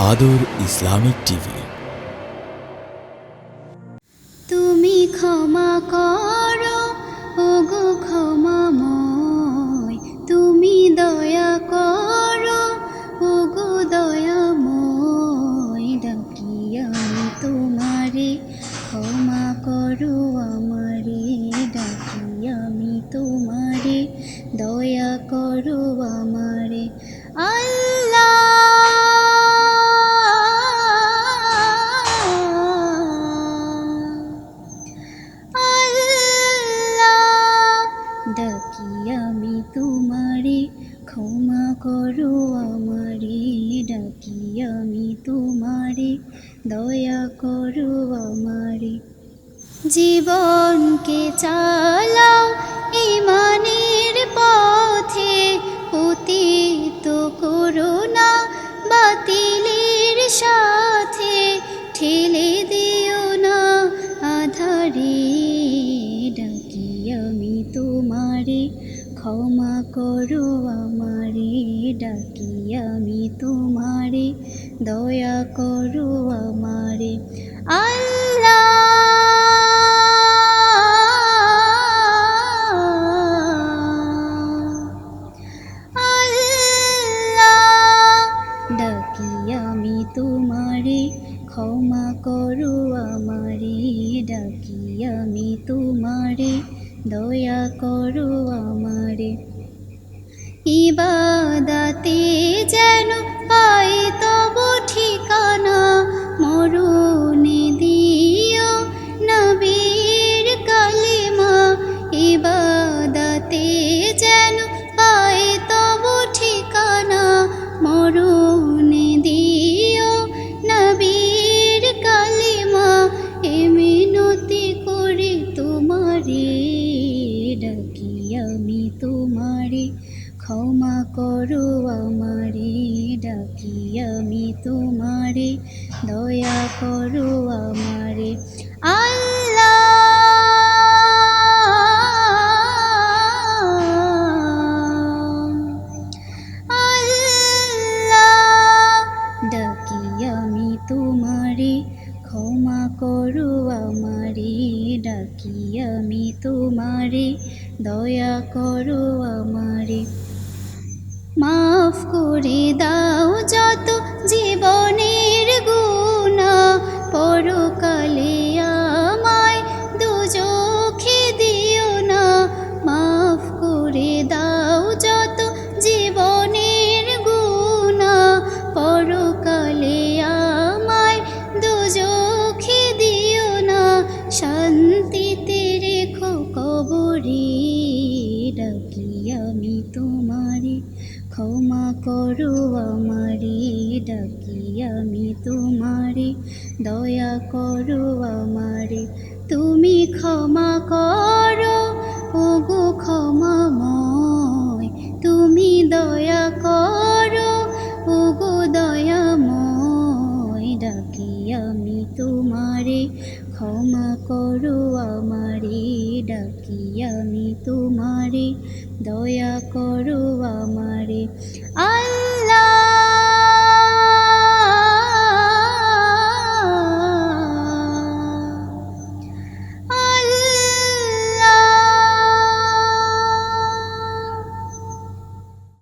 আদর Islamic TV. তুমি ক্ষমা করো ওগো ক্ষমাময়, তুমি দয়া করো ওগো দয়াময়। ডাকি আমি তোমারে, ক্ষমা করো আমারে। ডাকি আমি তোমারে, দয়া করো আমারে। আল্লাহ ডাকি আমি তোমারে, ক্ষমা করো আমারে। ডাকি আমি তোমারে, দয়া করো আমারে। জীবনকে চালাও ঈমানের পথে, পতিত করো না বাতিলের সাথে। ঠেলে দিও না আধারে, ডাকি আমি তোমারে, ক্ষমা করো আমারে। ডাকি আমি তোমারে, দয়া করো আমারে। আল্লাহ ডাকি আমি তোমারে, ক্ষমা করো আমারে। ডাকি আমি তোমারে, দয়া করো আমারে। ইবাদতে যেন পাই তব ঠিকানা, মরণে দিও নবীর কালিমা। ইবাদতে যেন পাই তব ঠিকানা, মরণে দিও নবীর কালিমা। এ মিনতি করি তোমারে, ডাকি আমি তোমারে, ক্ষমা করো আমারে। ডাকি আমি তোমারে, দয়া করো আমারে। আল্লাহ ডাকি আমি তোমারে, ক্ষমা করো আমারে। ডাকি আমি তোমারে, দয়া করো আমারে। মাফ করে দাও যত জীবনের গুনাহ, পরকালে আমায় দুজখে দিও না। মাফ করে দাও যত জীবনের গুনাহ, পরকালে আমায় দুজখে দিও না। শান্তিতে রেখো কবরে, ডাকি আমি তোমারে, ক্ষমা করো আমারে। ডাকি আমি তোমারে, দয়া করো আমারে। তুমি ক্ষমা করো ওগো ক্ষমাময়, তুমি দয়া করো ওগো দয়াময়। ডাকি আমি তোমারে, ক্ষমা করো আমারে। ডাকি আমি তোমারে, দয়া করো আমারে।